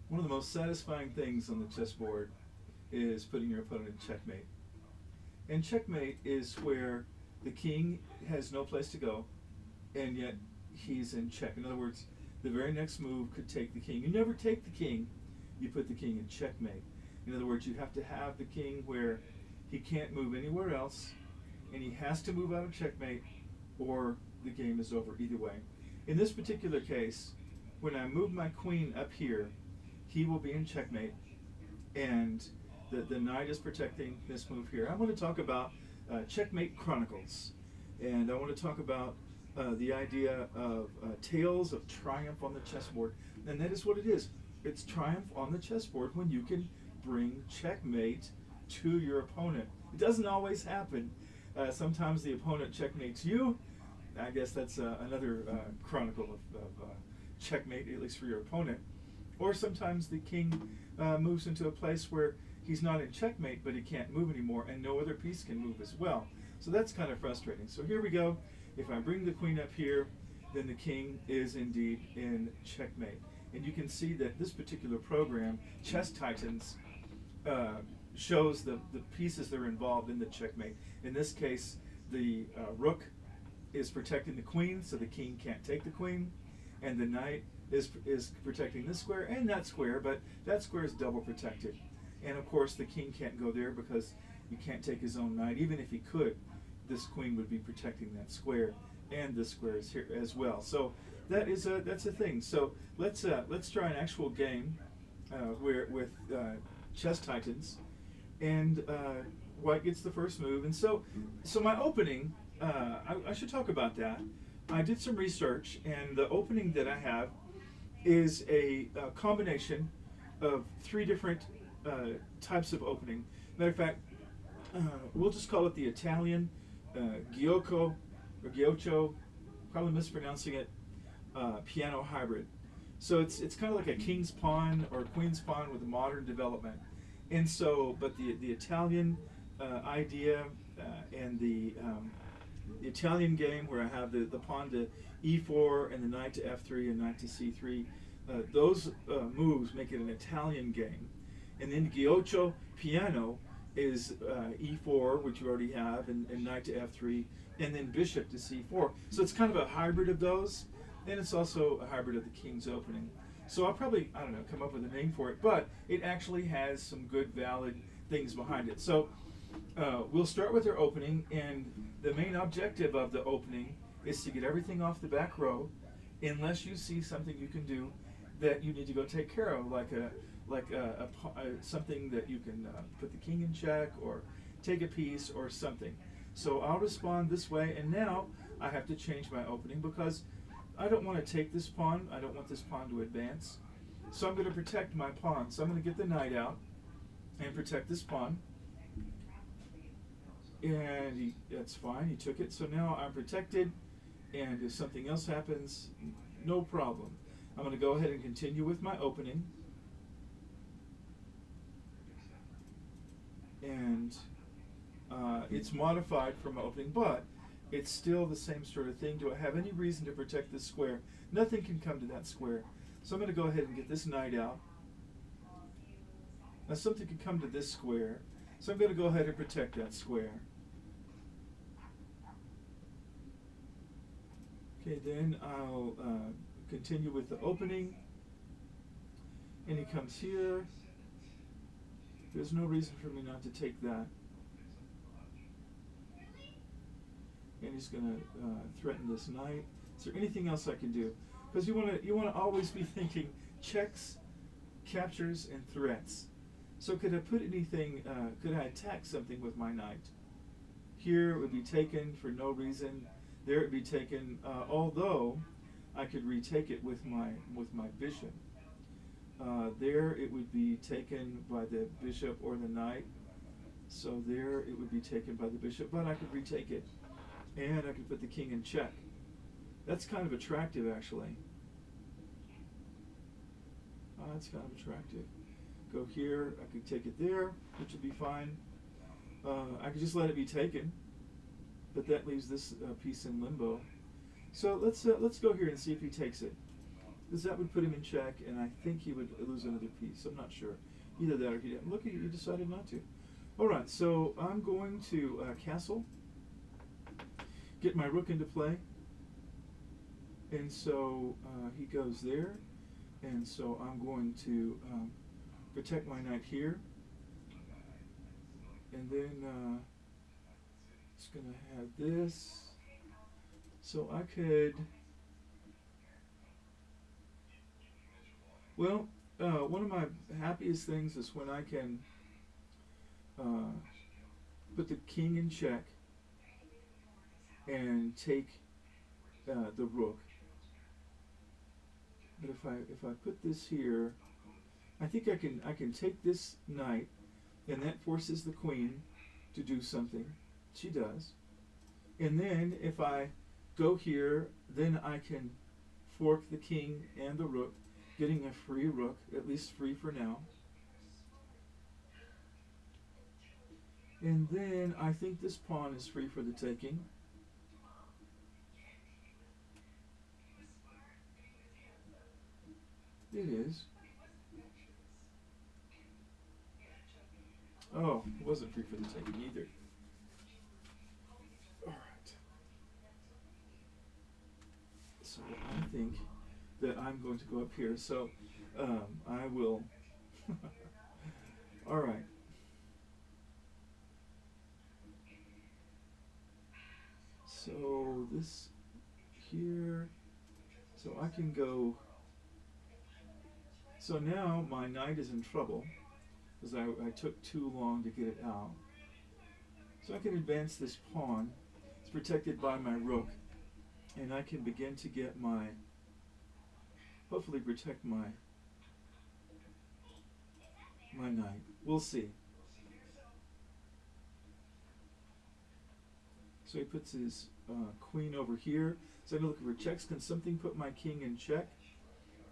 One of the most satisfying things on the chessboard is putting your opponent in checkmate. And checkmate is where the king has no place to go, and yet he's in check. In other words, the very next move could take the king. You never take the king, you put the king in checkmate. In other words, you have to have the king where he can't move anywhere else, and he has to move out of checkmate, or the game is over either way. In this particular case, when I move my queen up here, he will be in checkmate, and the knight is protecting this move here. I want to talk about Checkmate Chronicles, and I want to talk about the idea of tales of triumph on the chessboard, and that is what it is. It's triumph on the chessboard when you can bring checkmate to your opponent. It doesn't always happen. Sometimes the opponent checkmates you. I guess that's another chronicle of checkmate, at least for your opponent. Or sometimes the king moves into a place where he's not in checkmate, but he can't move anymore, and no other piece can move as well. So that's kind of frustrating. So here we go. If I bring the queen up here, then the king is indeed in checkmate. And you can see that this particular program, Chess Titans, shows the pieces that are involved in the checkmate. In this case, the rook is protecting the queen, so the king can't take the queen, and the knight is protecting this square and that square, but that square is double protected. And of course, the king can't go there because he can't take his own knight. Even if he could, this queen would be protecting that square, and this square is here as well. So that's a thing. So let's try an actual game with Chess Titans, and white gets the first move. And so my opening, I should talk about that. I did some research, and the opening that I have is a combination of three different types of opening. Matter of fact, we'll just call it the Italian Guioco or Guioco, probably mispronouncing it, piano hybrid. So it's kind of like a king's pawn or queen's pawn with a modern development. And so, but the Italian idea and the Italian game where I have the pawn to e4 and the knight to f3 and knight to c3, those moves make it an Italian game. And then Guioco Piano is e4, which you already have, and knight to f3, and then bishop to c4. So it's kind of a hybrid of those, and it's also a hybrid of the king's opening. So I'll probably, I don't know, come up with a name for it, but it actually has some good, valid things behind it. So we'll start with our opening, and the main objective of the opening is to get everything off the back row, unless you see something you can do that you need to go take care of, like something that you can put the king in check or take a piece or something. So I'll respond this way, and now I have to change my opening because I don't want to take this pawn. I don't want this pawn to advance. So I'm going to protect my pawn. So I'm going to get the knight out and protect this pawn. And that's fine, he took it. So now I'm protected, and if something else happens, no problem. I'm going to go ahead and continue with my opening. And it's modified from my opening, but it's still the same sort of thing. Do I have any reason to protect this square? Nothing can come to that square. So I'm going to go ahead and get this knight out. Now something can come to this square, so I'm going to go ahead and protect that square. Okay, then I'll continue with the opening, and he comes here. There's no reason for me not to take that. And he's going to threaten this knight. Is there anything else I can do? Because you want to always be thinking checks, captures, and threats. So could I put anything? Could I attack something with my knight? Here it would be taken for no reason. There it would be taken, although I could retake it with my bishop. There it would be taken by the bishop or the knight. So there it would be taken by the bishop, but I could retake it. And I could put the king in check. That's kind of attractive, actually. That's kind of attractive. Go here, I could take it there, which would be fine. I could just let it be taken, but that leaves this piece in limbo. So let's go here and see if he takes it. because that would put him in check, and I think he would lose another piece. I'm not sure. Either that or he didn't. Look, he decided not to. All right, so I'm going to castle, get my rook into play, and so he goes there, and so I'm going to protect my knight here, and then it's going to have this, so I could, well, one of my happiest things is when I can put the king in check and take the rook. But if I put this here, I think I can take this knight, and that forces the queen to do something. She does. And then if I go here, then I can fork the king and the rook, getting a free rook, at least free for now. And then I think this pawn is free for the taking. It is. Oh, it wasn't free for the taking either. Alright. So I think that I'm going to go up here. So I will. Alright. So this here. So I can go. So now my knight is in trouble because I took too long to get it out. So I can advance this pawn. It's protected by my rook, and I can begin to get my, hopefully protect my knight. We'll see. So he puts his queen over here. So I'm looking for checks. Can something put my king in check?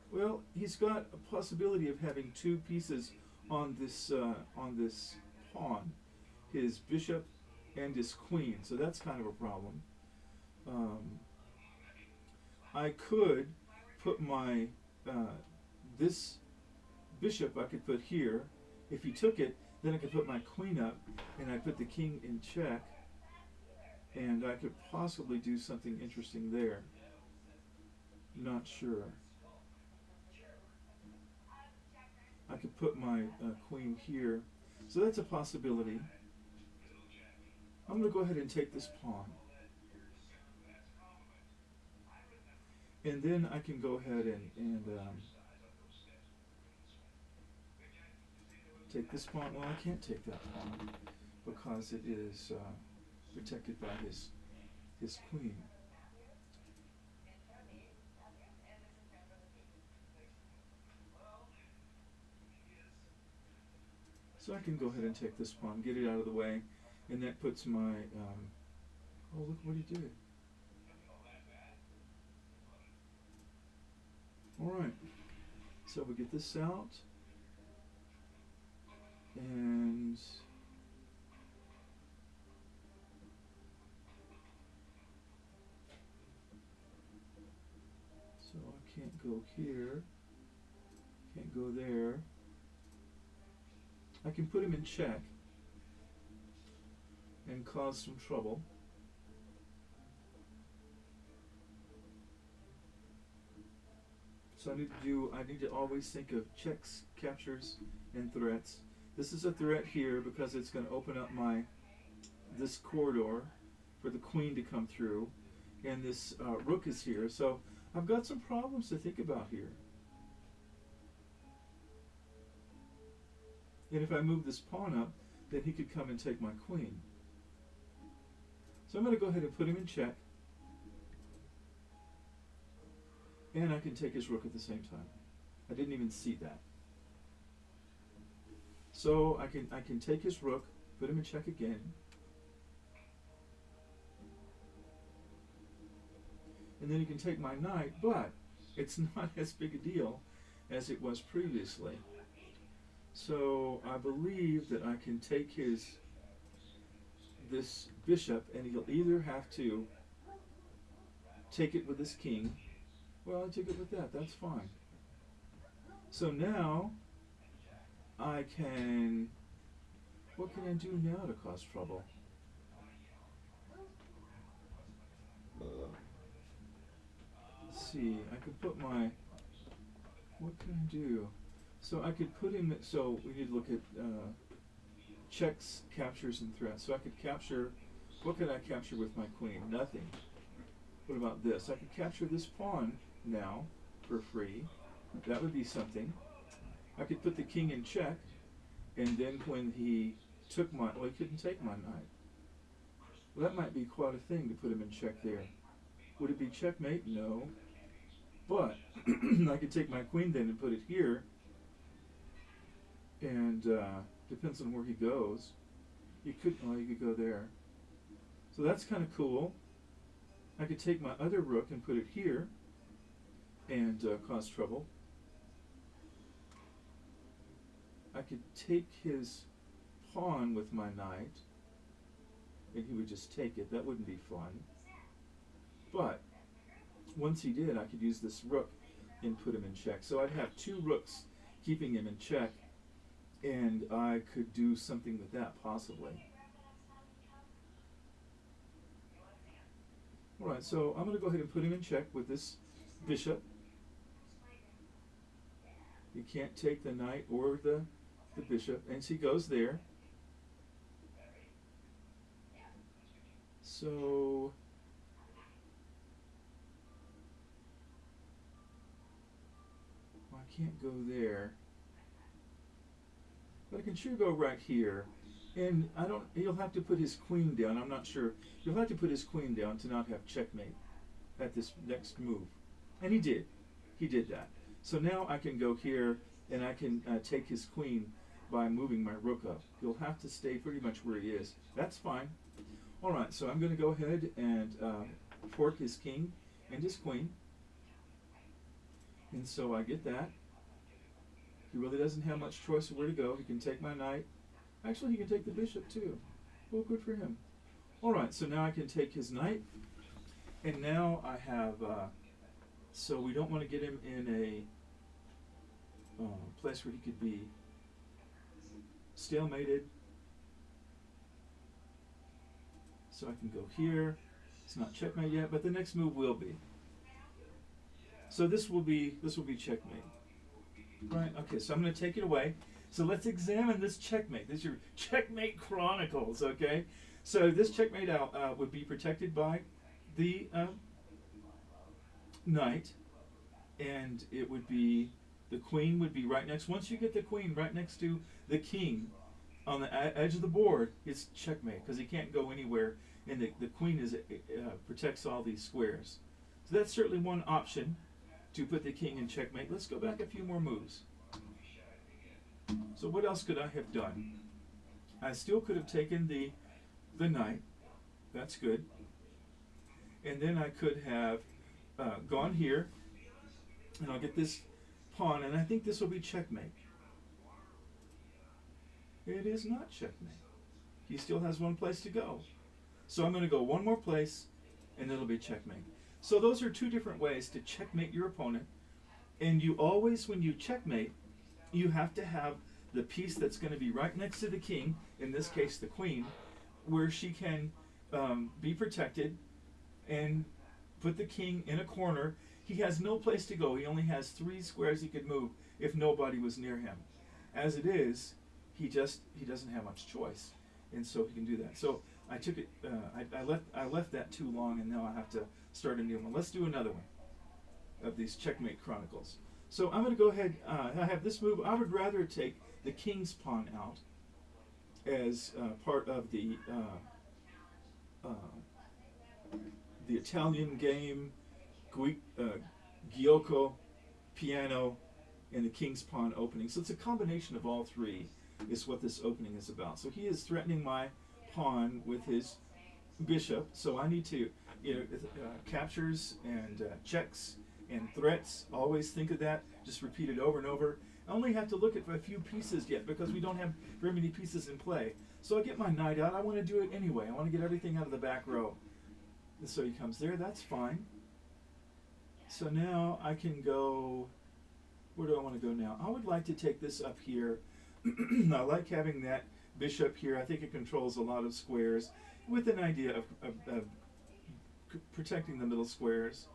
Well, he's got a possibility of having two pieces on this pawn, his bishop and his queen. So that's kind of a problem. I could put my this bishop I could put here. If he took it, then I could put my queen up, and I put the king in check, and I could possibly do something interesting there. Not sure. I could put my queen here. So that's a possibility. I'm going to go ahead and take this pawn. And then I can go ahead and take this pawn. Well, I can't take that pawn because it is protected by his queen. So I can go ahead and take this pawn, get it out of the way, and that puts my, oh, look what he did. Alright, so we get this out, and so I can't go here, can't go there. I can put him in check and cause some trouble. So I need to always think of checks, captures, and threats. This is a threat here because it's going to open up this corridor for the queen to come through, and this rook is here. So I've got some problems to think about here. And if I move this pawn up, then he could come and take my queen. So I'm going to go ahead and put him in check. And I can take his rook at the same time. I didn't even see that. So I can take his rook, put him in check again. And then he can take my knight, but it's not as big a deal as it was previously. So I believe that I can take this bishop, and he'll either have to take it with his king, Well, I took it with that. That's fine. So now I can. What can I do now to cause trouble? Let's see. I could put my. What can I do? So I could put him. So we need to look at checks, captures, and threats. So I could capture. What could I capture with my queen? Nothing. What about this? I could capture this pawn now for free. That would be something. I could put the king in check, and then when he took my, well, he couldn't take my knight. Well, that might be quite a thing to put him in check there. Would it be checkmate? No. But I could take my queen then and put it here, and depends on where he goes. You could, oh, you could go there. So that's kind of cool. I could take my other rook and put it here and cause trouble. I could take his pawn with my knight and he would just take it. That wouldn't be fun. But once he did, I could use this rook and put him in check. So I'd have two rooks keeping him in check, and I could do something with that possibly. Alright, so I'm going to go ahead and put him in check with this bishop. He can't take the knight or the bishop, and he goes there. So I can't go there, but I can sure go right here. And I don't, he'll have to put his queen down. I'm not sure. He'll have to put his queen down to not have checkmate at this next move. And he did. He did that. So now I can go here and I can take his queen by moving my rook up. He'll have to stay pretty much where he is. That's fine. All right, so I'm going to go ahead and fork his king and his queen. And so I get that. He really doesn't have much choice of where to go. He can take my knight. Actually, he can take the bishop too. Well, good for him. All right, so now I can take his knight. And now I have, so we don't want to get him in a place where he could be stalemated. So I can go here. It's not checkmate yet, but the next move will be. So this will be checkmate. Right, okay, so I'm going to take it away. So let's examine this checkmate. This is your Checkmate Chronicles, okay? So this checkmate out would be protected by the knight, and it would be, the queen would be right next. Once you get the queen right next to the king on the edge of the board, it's checkmate, because he can't go anywhere, and the queen is protects all these squares. So that's certainly one option to put the king in checkmate. Let's go back a few more moves. So what else could I have done? I still could have taken the knight. That's good. And then I could have gone here, and I'll get this pawn, and I think this will be checkmate. It is not checkmate. He still has one place to go. So I'm going to go one more place, and it'll be checkmate. So those are two different ways to checkmate your opponent. And you always, when you checkmate, you have to have the piece that's going to be right next to the king, in this case the queen, where she can be protected, and put the king in a corner. He has no place to go. He only has 3 squares he could move if nobody was near him. As it is, he doesn't have much choice, and so he can do that. So I took it. I left that too long, and now I have to start a new one. Let's do another one of these Checkmate Chronicles. So I'm going to go ahead. I have this move. I would rather take the king's pawn out as part of the Italian game, Guioco Piano, and the king's pawn opening. So it's a combination of all 3 is what this opening is about. So he is threatening my pawn with his bishop. So I need to, captures and checks and threats. Always think of that. Just repeat it over and over. I only have to look at a few pieces yet because we don't have very many pieces in play. So I get my knight out. I want to do it anyway. I want to get everything out of the back row. And so he comes there. That's fine. So now I can go, where do I want to go now? I would like to take this up here. I like having that bishop here. I think it controls a lot of squares with an idea of protecting the middle squares.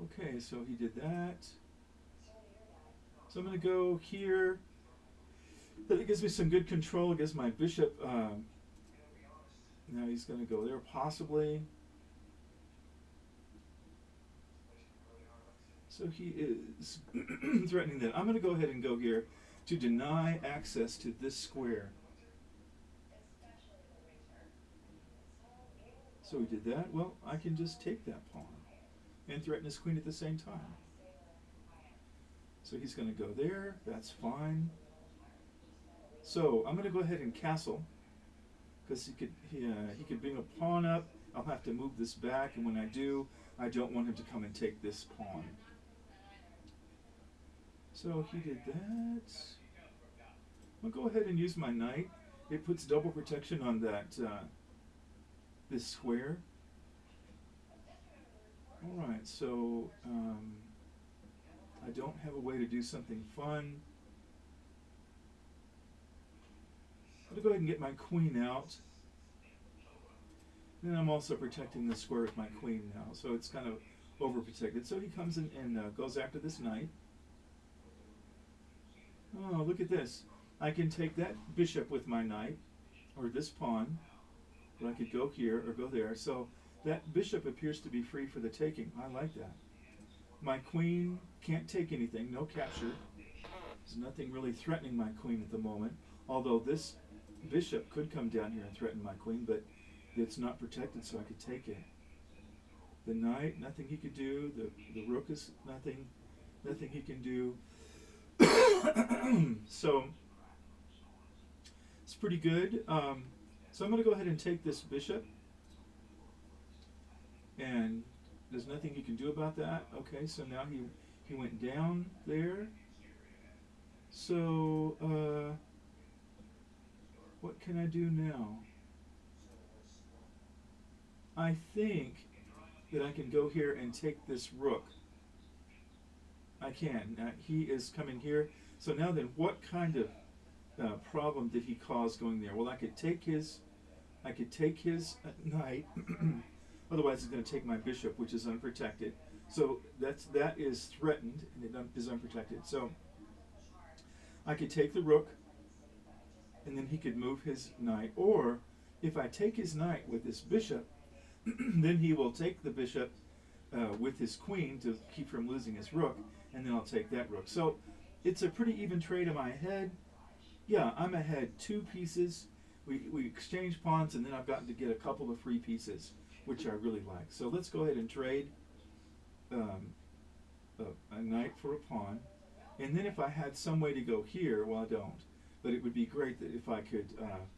Okay, so he did that. So I'm going to go here. That gives me some good control. It gives my bishop. Now he's going to go there, possibly. So he is threatening that. I'm going to go ahead and go here to deny access to this square. So he did that. Well, I can just take that pawn and threaten his queen at the same time. So he's going to go there. That's fine. So I'm going to go ahead and castle, because he could bring a pawn up. I'll have to move this back, and when I do, I don't want him to come and take this pawn. So he did that. I'll go ahead and use my knight. It puts double protection on that this square. All right, so I don't have a way to do something fun. I'm going to go ahead and get my queen out. And I'm also protecting the square with my queen now, so it's kind of overprotected. So he comes in and goes after this knight. Oh, look at this. I can take that bishop with my knight, or this pawn, or I could go here or go there. So that bishop appears to be free for the taking. I like that. My queen can't take anything, no capture. There's nothing really threatening my queen at the moment, although this bishop could come down here and threaten my queen, but it's not protected, so I could take it. The knight, nothing he could do. The rook is nothing he can do. So it's pretty good. So I'm going to go ahead and take this bishop, and there's nothing he can do about that. Okay, so now he went down there. So what can I do now? I think that I can go here and take this rook. I can. He is coming here. So now then, what kind of problem did he cause going there? Well, I could take his knight. Otherwise, he's going to take my bishop, which is unprotected. So that is threatened, and it is unprotected. So I could take the rook, and then he could move his knight. Or if I take his knight with this bishop, then he will take the bishop with his queen to keep from losing his rook, and then I'll take that rook. So it's a pretty even trade. Am I ahead? Yeah, I'm ahead 2 pieces. We exchange pawns, and then I've gotten to get a couple of free pieces, which I really like. So let's go ahead and trade a knight for a pawn. And then if I had some way to go here, well, I don't. But it would be great that if I could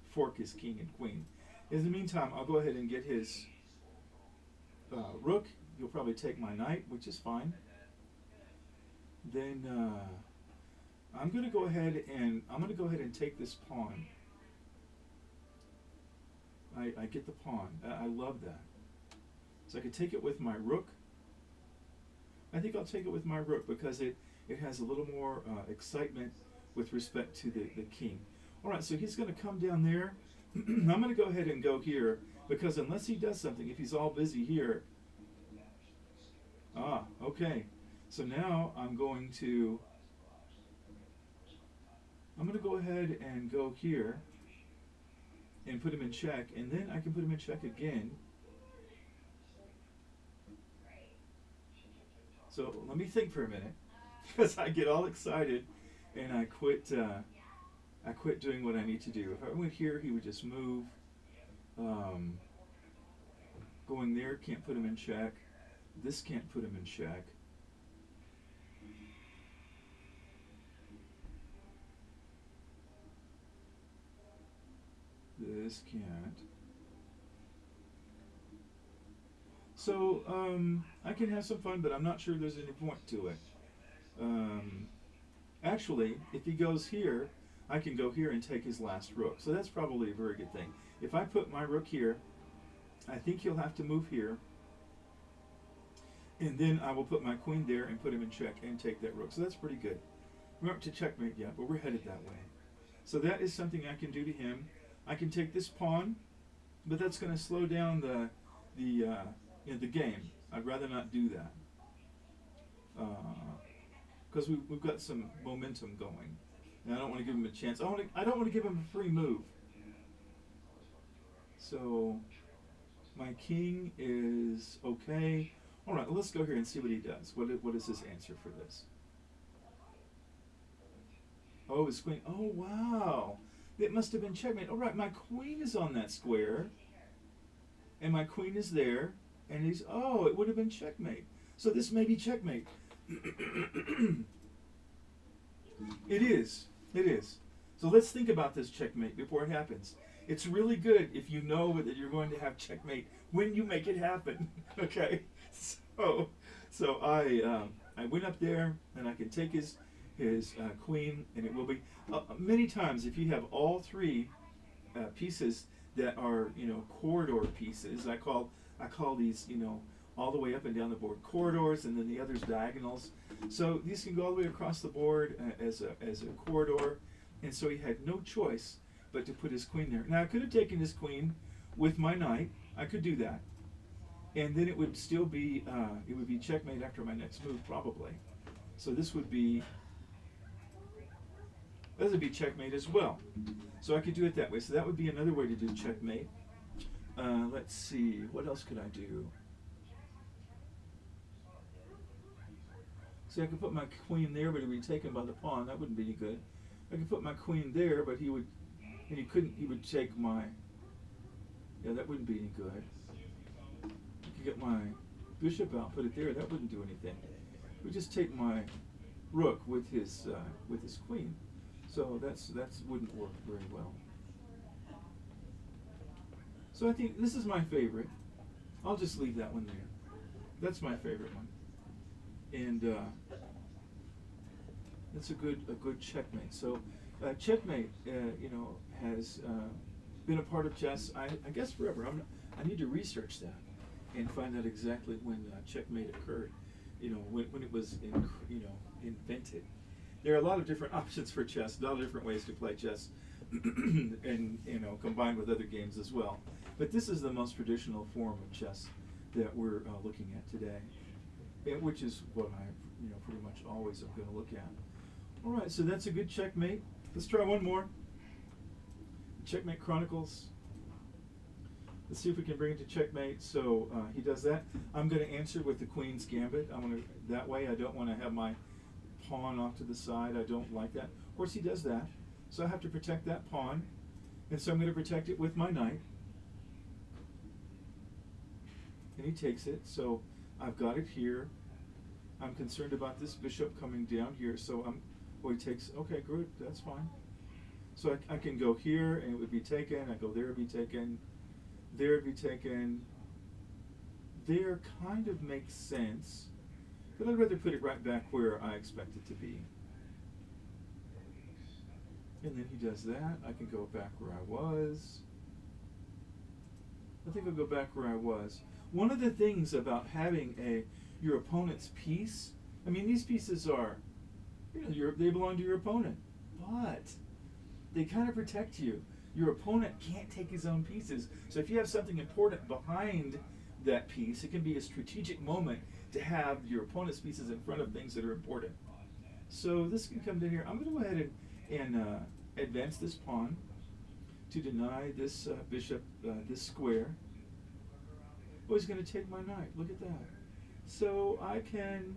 fork his king and queen. In the meantime, I'll go ahead and get his rook. He'll probably take my knight, which is fine. Then I'm going to go ahead and take this pawn. I get the pawn. I love that. So I could take it with my rook. I think I'll take it with my rook because it has a little more excitement with respect to the king. All right, so he's going to come down there. I'm going to go ahead and go here because unless he does something, if he's all busy here. Okay. So now I'm going to go ahead and go here and put him in check, and then I can put him in check again. So let me think for a minute, because I get all excited and I quit doing what I need to do. If I went here, he would just move. Going there can't put him in check. This can't put him in check. This can't. So I can have some fun, but I'm not sure there's any point to it. Actually, if he goes here, I can go here and take his last rook. So that's probably a very good thing. If I put my rook here, I think he'll have to move here, and then I will put my queen there and put him in check and take that rook. So that's pretty good. We're not to checkmate yet, but we're headed that way. So that is something I can do to him. I can take this pawn, but that's going to slow down the game. I'd rather not do that because we've got some momentum going, and I don't want to give him a chance. I don't want to give him a free move. So my king is okay. All right, let's go here and see what he does. What is his answer for this? Oh, his queen. Oh, wow. It must have been checkmate. All right, my queen is on that square, and my queen is there, and oh, it would have been checkmate. So this may be checkmate. It is. It is. So let's think about this checkmate before it happens. It's really good if you know that you're going to have checkmate when you make it happen. Okay? So I went up there, and I can take his queen, and it will be many times if you have all three pieces that are corridor pieces. I call these all the way up and down the board corridors, and then the others diagonals. So these can go all the way across the board as a corridor, and so he had no choice but to put his queen there. Now I could have taken his queen with my knight. I could do that, and then it would still be checkmate after my next move probably. So this would be checkmate as well. So I could do it that way. So that would be another way to do checkmate. Let's see, what else could I do? See, I could put my queen there, but it would be taken by the pawn. That wouldn't be any good. I could put my queen there, but he would take my, that wouldn't be any good. I could get my bishop out, put it there. That wouldn't do anything. He would just take my rook with his queen. So that wouldn't work very well. So I think this is my favorite. I'll just leave that one there. That's my favorite one. And it's a good checkmate. So checkmate, has been a part of chess. I guess forever. I need to research that and find out exactly when checkmate occurred. When it was invented. There are a lot of different options for chess, a lot of different ways to play chess, and combined with other games as well. But this is the most traditional form of chess that we're looking at today, which is what I pretty much always am going to look at. All right, so that's a good checkmate. Let's try one more. Checkmate Chronicles. Let's see if we can bring it to checkmate. So he does that. I'm going to answer with the Queen's Gambit. That way I don't want to have my pawn off to the side. I don't like that. Of course he does that. So I have to protect that pawn. And so I'm going to protect it with my knight. And he takes it. So I've got it here. I'm concerned about this bishop coming down here. So he takes, okay, good, that's fine. So I can go here and it would be taken. I go there, it would be taken. There it would be taken. There kind of makes sense. But I'd rather put it right back where I expect it to be. And then he does that. I can go back where I was. I think I'll go back where I was. One of the things about having your opponent's piece, I mean, these pieces are, they belong to your opponent, but they kind of protect you. Your opponent can't take his own pieces. So if you have something important behind that piece, it can be a strategic moment to have your opponent's pieces in front of things that are important. So this can come down here. I'm going to go ahead and advance this pawn to deny this bishop this square. Oh, he's going to take my knight. Look at that. So I can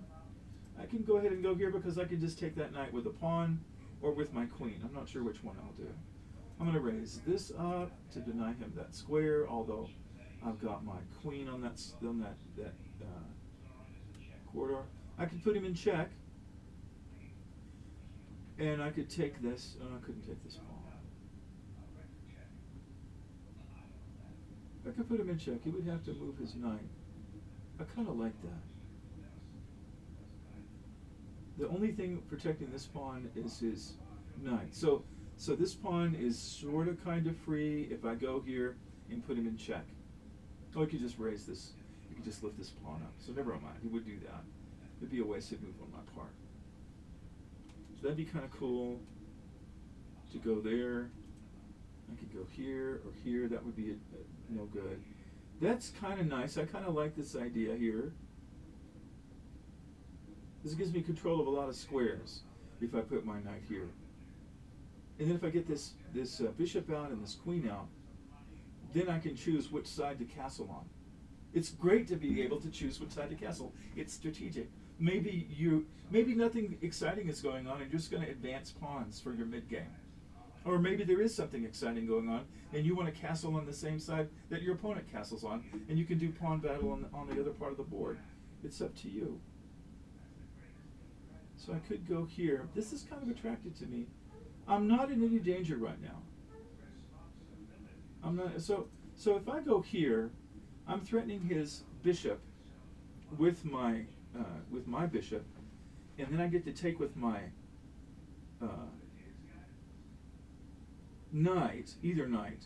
go ahead and go here because I can just take that knight with a pawn or with my queen. I'm not sure which one I'll do. I'm going to raise this up to deny him that square, although I've got my queen on that corridor. I could put him in check, and I could take this. Oh, I couldn't take this pawn. I could put him in check. He would have to move his knight. I kind of like that. The only thing protecting this pawn is his knight. So this pawn is sort of kind of free if I go here and put him in check. Oh, you could just raise this. You could just lift this pawn up. So never mind. He would do that. It'd be a wasted move on my part. So that'd be kind of cool to go there. I could go here or here. That would be no good. That's kind of nice. I kind of like this idea here. This gives me control of a lot of squares if I put my knight here. And then if I get this bishop out and this queen out, then I can choose which side to castle on. It's great to be able to choose which side to castle. It's strategic. Maybe nothing exciting is going on and you're just going to advance pawns for your mid-game. Or maybe there is something exciting going on and you want to castle on the same side that your opponent castles on, and you can do pawn battle on the other part of the board. It's up to you. So I could go here. This is kind of attractive to me. I'm not in any danger right now. I'm not. So if I go here, I'm threatening his bishop with my bishop, and then I get to take with my knight, either knight.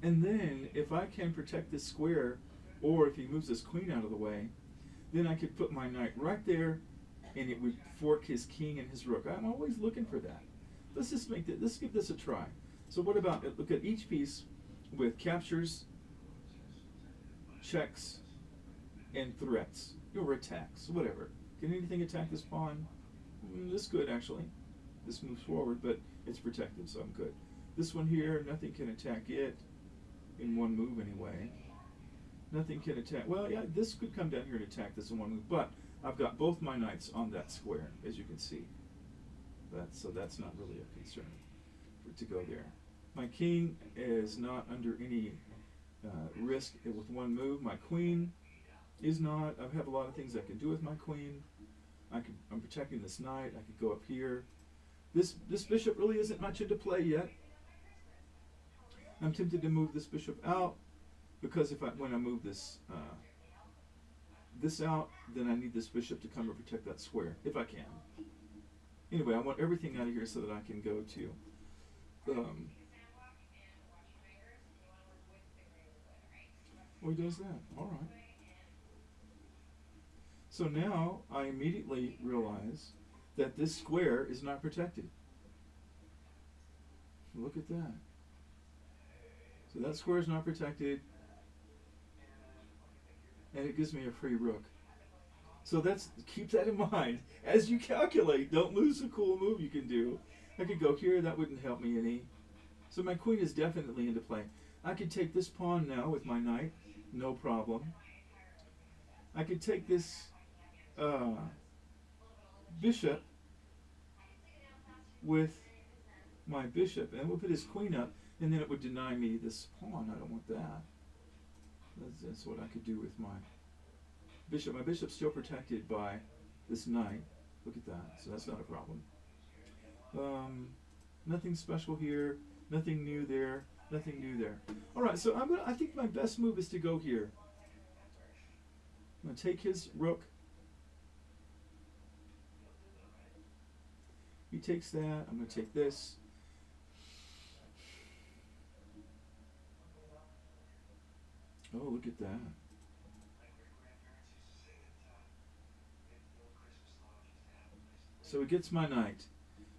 And then if I can protect this square, or if he moves this queen out of the way, then I could put my knight right there, and it would fork his king and his rook. I'm always looking for that. Let's give this a try. So what about, look at each piece with captures, checks, and threats, or attacks, whatever. Can anything attack this pawn? This could actually. This moves forward, but it's protected, so I'm good. This one here, nothing can attack it, in one move anyway. Nothing can attack, well, yeah, this could come down here and attack this in one move, but I've got both my knights on that square, as you can see. So that's not really a concern to go there. My king is not under any risk with one move. My queen is not. I have a lot of things I can do with my queen. I'm protecting this knight. I could go up here. This bishop really isn't much into play yet. I'm tempted to move this bishop out, because when I move this out, then I need this bishop to come and protect that square, if I can. Anyway, I want everything out of here so that I can go to. Oh, he does that. All right. So now I immediately realize that this square is not protected. Look at that. So that square is not protected, and it gives me a free rook. So keep that in mind as you calculate. Don't lose a cool move you can do. I could go here. That wouldn't help me any. So my queen is definitely into play. I could take this pawn now with my knight. No problem. I could take this bishop with my bishop, and we'll put his queen up, and then it would deny me this pawn. I don't want that. That's what I could do with my bishop. My bishop's still protected by this knight. Look at that. So that's not a problem. Nothing special here. Nothing new there. Nothing new there. All right. So I think my best move is to go here. I'm going to take his rook. He takes that. I'm going to take this. Oh, look at that. So he gets my knight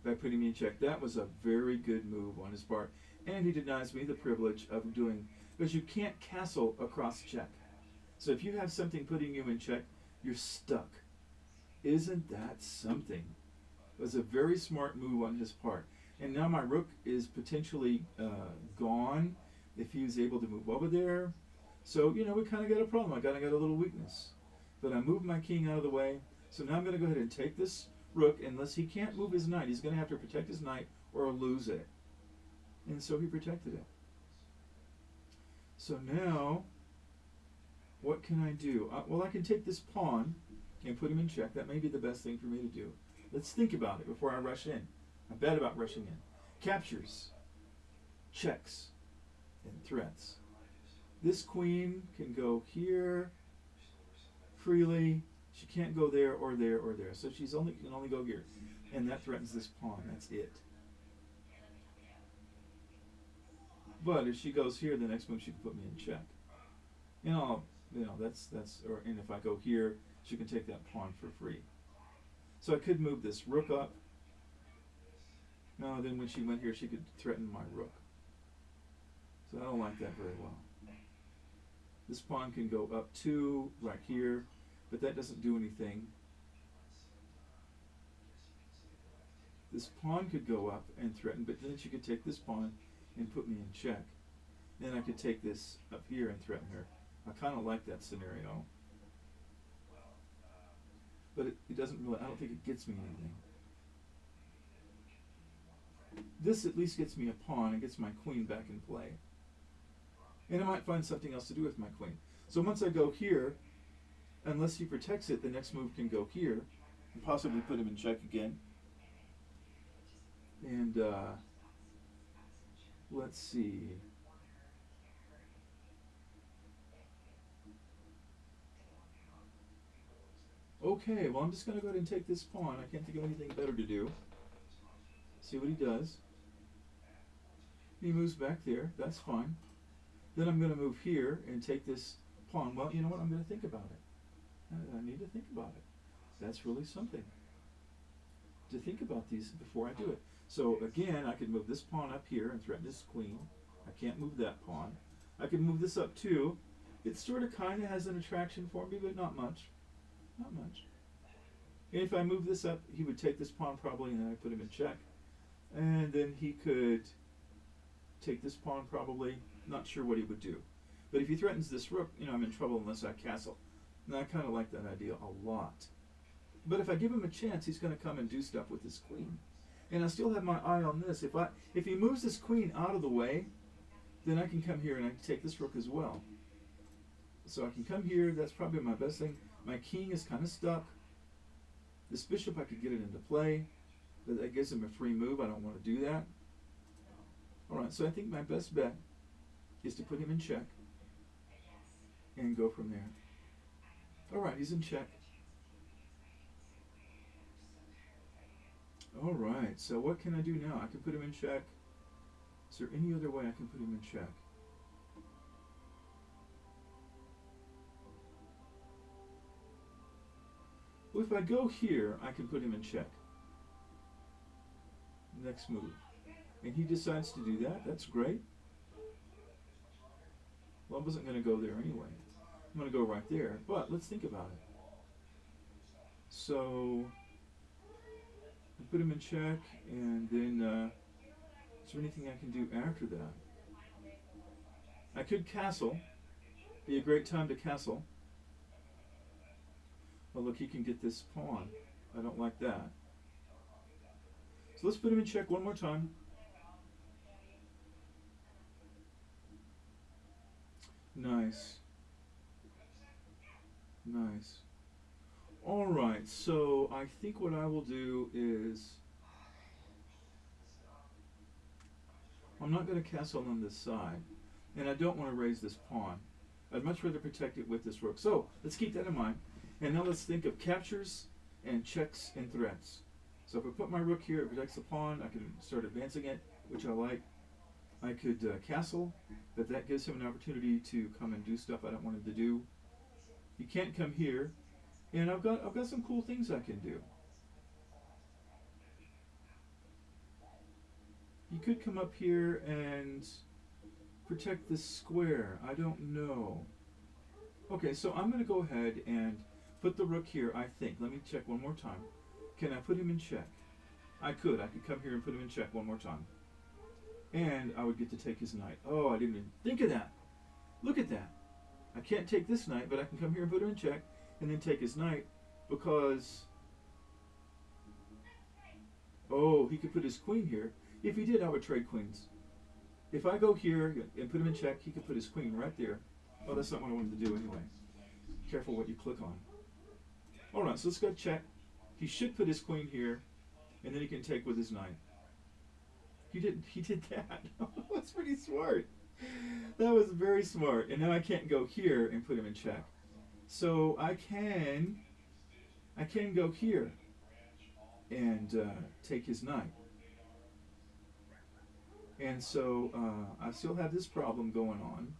by putting me in check. That was a very good move on his part. And he denies me the privilege of doing, because you can't castle across check. So if you have something putting you in check, you're stuck. Isn't that something? It was a very smart move on his part. And now my rook is potentially gone if he was able to move over there. So, we kind of got a problem. I got a little weakness. But I moved my king out of the way. So now I'm going to go ahead and take this rook. Unless he can't move his knight, he's going to have to protect his knight or lose it. And so he protected it. So now, what can I do? Well, I can take this pawn and put him in check. That may be the best thing for me to do. Let's think about it before I rush in. I'm bad about rushing in. Captures, checks, and threats. This queen can go here freely. She can't go there or there or there. So she can only go here. And that threatens this pawn. That's it. But if she goes here, the next move she can put me in check. And that's or and if I go here, she can take that pawn for free. So I could move this rook up. No, then when she went here, she could threaten my rook. So I don't like that very well. This pawn can go up two right here, but that doesn't do anything. This pawn could go up and threaten, but then she could take this pawn and put me in check. Then I could take this up here and threaten her. I kind of like that scenario. But it doesn't really, I don't think it gets me anything. This at least gets me a pawn and gets my queen back in play. And I might find something else to do with my queen. So once I go here, unless he protects it, the next move can go here and possibly put him in check again. And let's see. Okay, well I'm just going to go ahead and take this pawn. I can't think of anything better to do. See what he does. He moves back there. That's fine. Then I'm going to move here and take this pawn. Well, you know what? I'm going to think about it. I need to think about it. That's really something. To think about these before I do it. So again, I could move this pawn up here and threaten this queen. I can't move that pawn. I could move this up too. It sort of kind of has an attraction for me, but not much. Not much. And if I move this up, he would take this pawn probably, and then I put him in check. And then he could take this pawn probably. Not sure what he would do. But if he threatens this rook, I'm in trouble unless I castle. And I kind of like that idea a lot. But if I give him a chance, he's going to come and do stuff with his queen. And I still have my eye on this. If he moves this queen out of the way, then I can come here and I can take this rook as well. So I can come here. That's probably my best thing. My king is kind of stuck. This bishop, I could get it into play. But that gives him a free move. I don't want to do that. Alright, so I think my best bet is to put him in check and go from there. Alright, he's in check. Alright, so what can I do now? I can put him in check. Is there any other way I can put him in check? Well, if I go here, I can put him in check. Next move. And he decides to do that. That's great. Well, I wasn't going to go there anyway. I'm going to go right there. But let's think about it. So I put him in check, and then is there anything I can do after that? I could castle. Be a great time to castle. Oh, look, he can get this pawn. I don't like that. So let's put him in check one more time. Nice. Nice. Alright, so I think what I will do is I'm not going to castle on this side. And I don't want to raise this pawn. I'd much rather protect it with this rook. So let's keep that in mind. And now let's think of captures and checks and threats. So if I put my rook here, it protects the pawn. I can start advancing it, which I like. I could castle, but that gives him an opportunity to come and do stuff I don't want him to do. He can't come here, and I've got some cool things I can do. He could come up here and protect this square. I don't know. Okay, so I'm going to go ahead and put the rook here, I think. Let me check one more time. Can I put him in check? I could. I could come here and put him in check one more time. And I would get to take his knight. Oh, I didn't even think of that. Look at that. I can't take this knight, but I can come here and put him in check and then take his knight because... Oh, he could put his queen here. If he did, I would trade queens. If I go here and put him in check, he could put his queen right there. Oh, that's not what I wanted to do anyway. Careful what you click on. Alright, so let's go check. He should put his queen here, and then he can take with his knight. He did that. That's pretty smart. That was very smart. And now I can't go here and put him in check. So I can go here and take his knight. And so I still have this problem going on.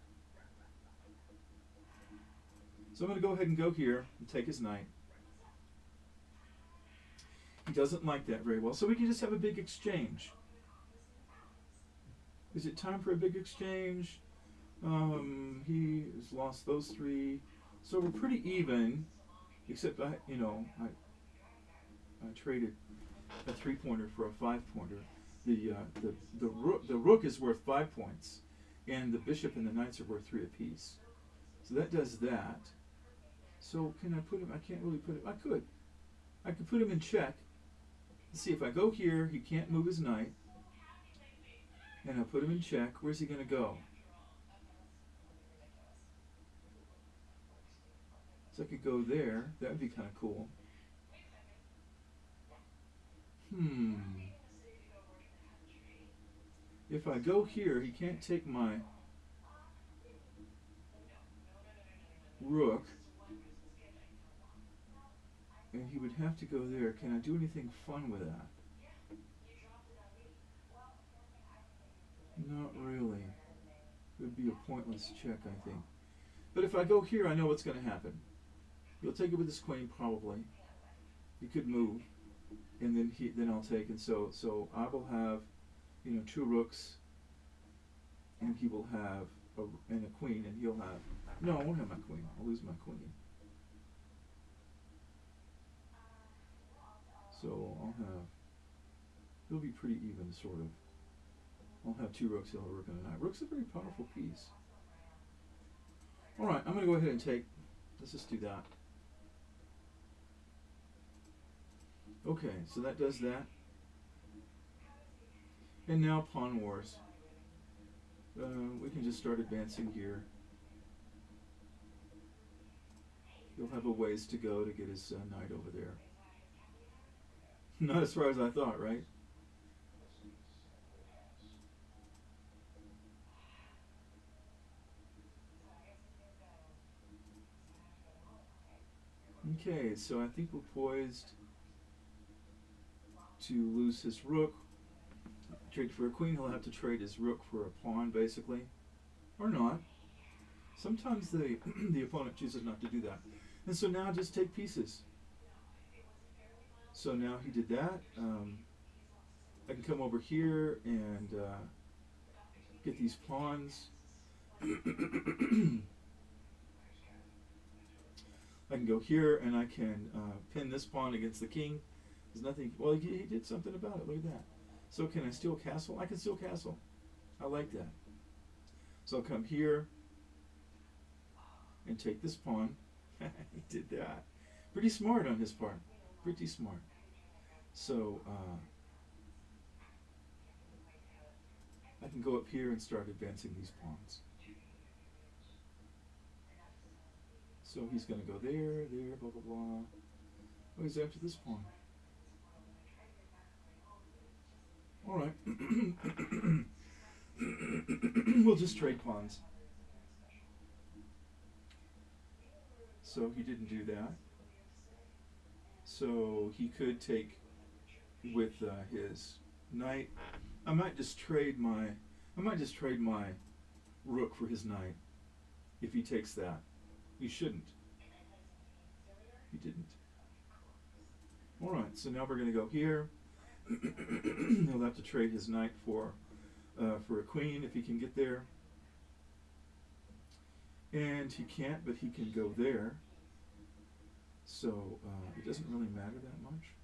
So I'm going to go ahead and go here and take his knight. He doesn't like that very well. So we can just have a big exchange. Is it time for a big exchange? He has lost those three. So we're pretty even, except I traded a 3-pointer for a 5-pointer. The rook is worth 5 points, and the bishop and the knights are worth 3 apiece. So that does that. So can I put him? I can't really put him. I could. I could put him in check. Let's see, if I go here, he can't move his knight. And I put him in check. Where's he going to go? So I could go there. That would be kind of cool. If I go here, he can't take my rook. And he would have to go there. Can I do anything fun with that? Not really. It would be a pointless check, I think. But if I go here, I know what's going to happen. He'll take it with his queen, probably. He could move, and then I'll take. And so I will have, 2 rooks, and he will have a queen, and he'll have. No, I won't have my queen. I'll lose my queen. So I'll have. It'll be pretty even, sort of. I'll have 2 rooks, he'll have a rook and a knight. Rook's a very powerful piece. Alright, I'm going to go ahead and take. Let's just do that. Okay, so that does that. And now pawn wars. We can just start advancing here. He'll have a ways to go to get his knight over there. Not as far as I thought, right? Okay, so I think we're poised to lose his rook. Trade for a queen, he'll have to trade his rook for a pawn, basically. Or not. Sometimes the opponent chooses not to do that. And so now just take pieces. So now he did that. I can come over here and get these pawns. I can go here and I can pin this pawn against the king. There's nothing. Well, he did something about it. Look at that. So can I steal castle? I can steal castle. I like that. So I'll come here and take this pawn. He did that. Pretty smart on his part. Pretty smart. So I can go up here and start advancing these pawns. So he's going to go there, blah, blah, blah. Oh, he's after this pawn. All right. We'll just trade pawns. So he didn't do that. So he could take with his knight. I might just trade my rook for his knight if he takes that. He shouldn't. He didn't. All right. So now we're going to go here. He'll have to trade his knight for a queen if he can get there. And he can't, but he can go there. So it doesn't really matter that much.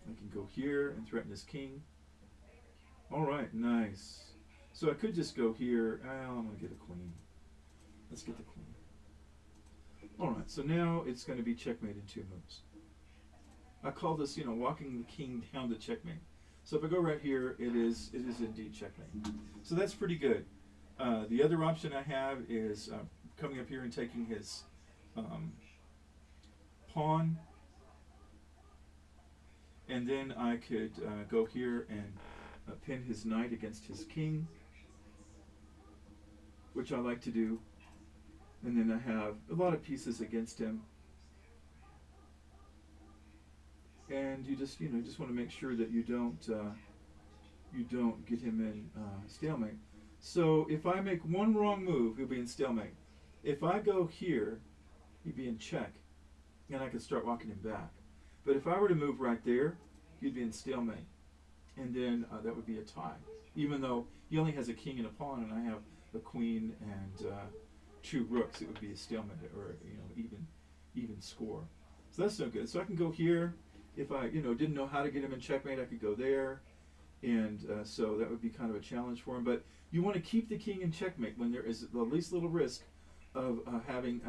I can go here and threaten his king. All right, nice. So I could just go here. I'm going to get a queen. Let's get the queen. All right, so now it's going to be checkmate in 2 moves. I call this, walking the king down to checkmate. So if I go right here, it is indeed checkmate. So that's pretty good. The other option I have is coming up here and taking his pawn. And then I could go here and pin his knight against his king, which I like to do. And then I have a lot of pieces against him. And you just want to make sure that you don't you don't get him in stalemate. So if I make one wrong move, he'll be in stalemate. If I go here, he'd be in check, and I could start walking him back. But if I were to move right there, he'd be in stalemate, and then that would be a tie. Even though he only has a king and a pawn, and I have a queen and two rooks, it would be a stalemate or even score. So that's no good. So I can go here. If I didn't know how to get him in checkmate, I could go there, and so that would be kind of a challenge for him. But you want to keep the king in checkmate when there is the least little risk of having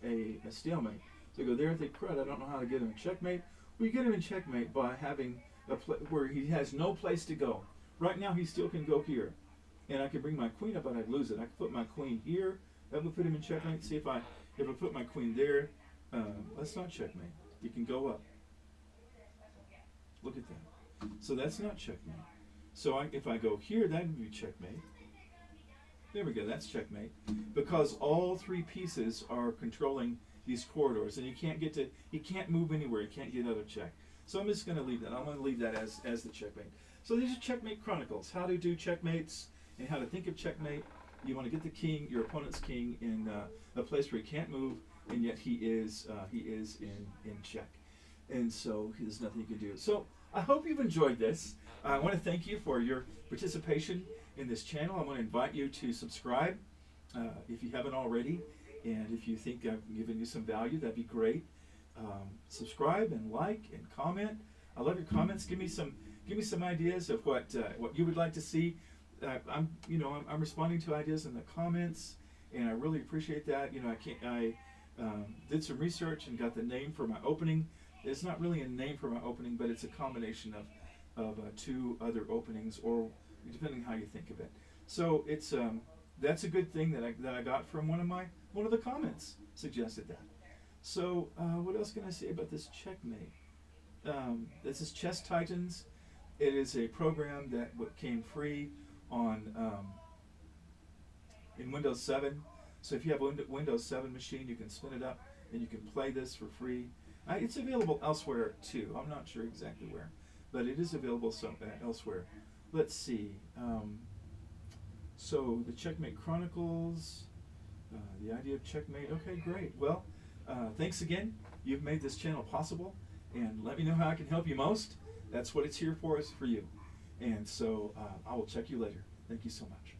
a stalemate. So go there and think, crud, I don't know how to get him in checkmate. Well, you get him in checkmate by having where he has no place to go. Right now, he still can go here, and I could bring my queen up, but I'd lose it. I could put my queen here. That would put him in checkmate. See if I put my queen there, that's not checkmate. You can go up. Look at that. So that's not checkmate. So if I go here, that would be checkmate. There we go. That's checkmate, because all three pieces are controlling these corridors, and he can't move anywhere. He can't get out of check. So I'm just going to leave that. I'm going to leave that as the checkmate. So these are Checkmate Chronicles. How to do checkmates and how to think of checkmate. You want to get the king, your opponent's king, in a place where he can't move, and yet he is in check. And so there's nothing you can do. So I hope you've enjoyed this. I want to thank you for your participation in this channel. I want to invite you to subscribe if you haven't already. And if you think I've given you some value, that'd be great. Subscribe and like and comment. I love your comments. Give me some ideas of what you would like to see. I'm responding to ideas in the comments, and I really appreciate that. I did some research and got the name for my opening. It's not really a name for my opening, but it's a combination of two other openings, or depending how you think of it. So it's that's a good thing that I got from one of the comments suggested that. So what else can I say about this checkmate? This is Chess Titans. It is a program that came free on in Windows 7. So if you have a Windows 7 machine, you can spin it up and you can play this for free. It's available elsewhere too. I'm not sure exactly where, but it is available elsewhere. Let's see. So the Checkmate Chronicles, the idea of checkmate. Okay, great. Well, thanks again. You've made this channel possible, and let me know how I can help you most. That's what it's here for, is for you. And so I will check you later. Thank you so much.